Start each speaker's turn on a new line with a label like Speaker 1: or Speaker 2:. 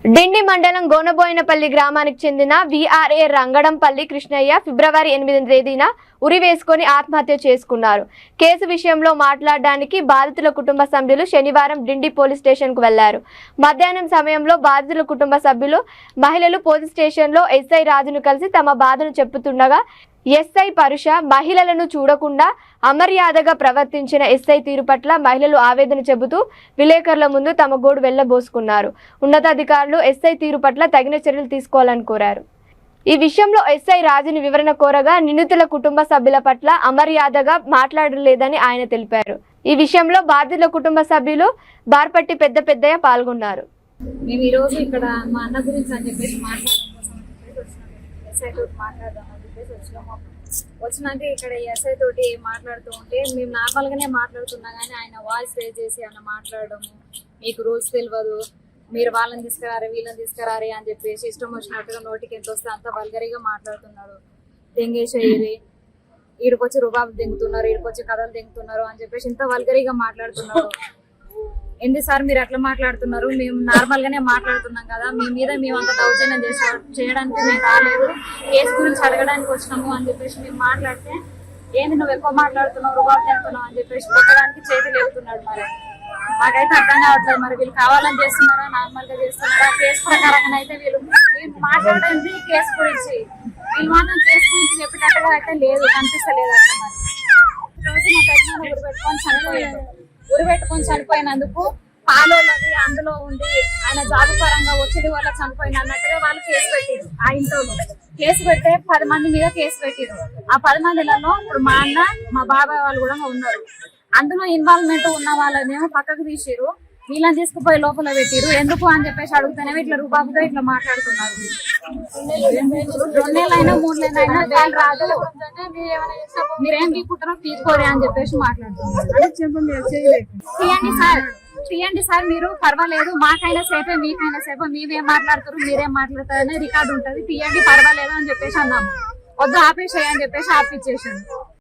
Speaker 1: డిండి మండలం గోనబోయినపల్లి గ్రామానికి చెందిన వీఆర్ఏ రంగడంపల్లి కృష్ణయ్య ఫిబ్రవరి 8వ తేదీన ఉరి వేసుకొని ఆత్మహత్య చేసుకున్నారు. కేసు విషయంలో మాట్లాడడానికి బాధితుల కుటుంబ సభ్యులు శనివారం డిండి పోలీస్ స్టేషన్కు వెళ్లారు. మధ్యాహ్నం సమయంలో బాధితుల కుటుంబ సభ్యులు మహిళలు పోలీస్ స్టేషన్లో ఎస్ఐ రాజును కలిసి తమ బాధను చెప్పుతుండగా ఎస్ఐ పరుష మహిళలను చూడకుండా అమర్యాదగా ప్రవర్తించిన ఎస్ఐ తీరు పట్ల మహిళలు ఆవేదన చెబుతూ విలేకరుల ముందు తమ గోడు వెళ్లబోసుకున్నారు. ఉన్నతాధికారులు ఎస్ఐ తీరు పట్ల తగిన చర్యలు తీసుకోవాలని కోరారు. ఈ విషయంలో ఎస్ఐ రాజుని వివరణ కోరగా నిందితుల కుటుంబ సభ్యుల పట్ల అమర్యాదగా మాట్లాడలేదని ఆయన తెలిపారు. ఈ విషయంలో బాధితుల కుటుంబ సభ్యులు బార్పట్టి పెద్దయ్య పాల్గొన్నారు.
Speaker 2: మేము ఈ రోజు ఇక్కడ మా అన్న గురించి అని చెప్పేసి వచ్చినాక ఇక్కడ ఎస్ఐ తోటి మాట్లాడుతూ ఉంటే మేము నార్మల్ గానే మాట్లాడుతున్నా కానీ ఆయన వాయిస్ రేజ్ చేసి ఆయన మాట్లాడము, మీకు రూల్స్ తెలియదు, మీరు వాళ్ళని తీసుకురారే వీళ్ళని తీసుకురారే అని చెప్పేసి ఇష్టం వచ్చినట్టుగా నోటికి ఎంత వస్తే అంత వల్గరిగా మాట్లాడుతున్నారు. దెంగేసేయరి ఈడికొచ్చి రుబాబు దెంగుతున్నారు, ఈడికొచ్చి కథలు దెంగుతున్నారు అని చెప్పేసి ఇంత వల్గరిగా మాట్లాడుతున్నారు. ఎందుకు సార్ మీరు అట్లా మాట్లాడుతున్నారు? మేము నార్మల్ గానే మాట్లాడుతున్నాం కదా, మీ మీద మేము అంత దౌర్జన్యం చేయడానికి మేము రాలేదు, కేసు గురించి అడగడానికి వచ్చినాము అని చెప్పేసి మేము మాట్లాడితే ఏంది నువ్వు ఎక్కువ మాట్లాడుతున్నావు, రుబాబు తెంపుతున్నావు అని చెప్పేసి పెట్టడానికి చేతులు లేపుతున్నాడు. మరి మాకైతే అర్థం కావట్లేదు, మరి వీళ్ళు కావాలని చేస్తున్నారా నార్మల్ గా చేస్తున్నారా? కేసు ప్రకారంగా అయితే వీళ్ళు మాట్లాడేది కేసు గురించి, వీళ్ళు మాత్రం కేసు గురించి చెప్పేటట్టుగా అయితే లేదు, కనిపిస్తలేదు అట్లా. మరి రోజు మా పెద్దమ్మ ఉరి పెట్టుకొని చనిపోయినందుకు పాలోది అందులో ఉండి ఆయన జాబు పరంగా ఒత్తిడి వల్ల చనిపోయిన అన్నట్టుగా వాళ్ళు కేసు పెట్టారు. ఆ ఇంట్లో కేసు పెడితే 10 మంది మీద కేసు పెట్టారు. ఆ 10 మందిలలో ఇప్పుడు మా అన్న మా బాబాయ్ వాళ్ళు కూడా ఉన్నారు. అందులో ఇన్వాల్వ్మెంట్ ఉన్న వాళ్ళనేమో పక్కకు తీసిరు, వీళ్ళని తీసుకుపోయి లోపల పెట్టిరు. ఎందుకు అని చెప్పేసి అడుగుతానేమో ఇట్లా రూబాబుగా ఇట్లా మాట్లాడుతున్నారు. 2 నెలలైనా 3 నెలలైనా వేలు రాదు, మీరేం తీసుకుంటారో తీసుకోరే అని చెప్పేసి మాట్లాడుతున్నారు. తీయండి సార్, మీరు పర్వాలేదు, మాకైనా సేఫే మీకైనా సేఫే, మేమేం మాట్లాడుతారు మీరేం మాట్లాడతారని రికార్డు ఉంటది, తీయండి పర్వాలేదు అని చెప్పేసి అన్నాము. వద్దు ఆపేసేయ అని చెప్పేసి ఆపిచ్చేసాను.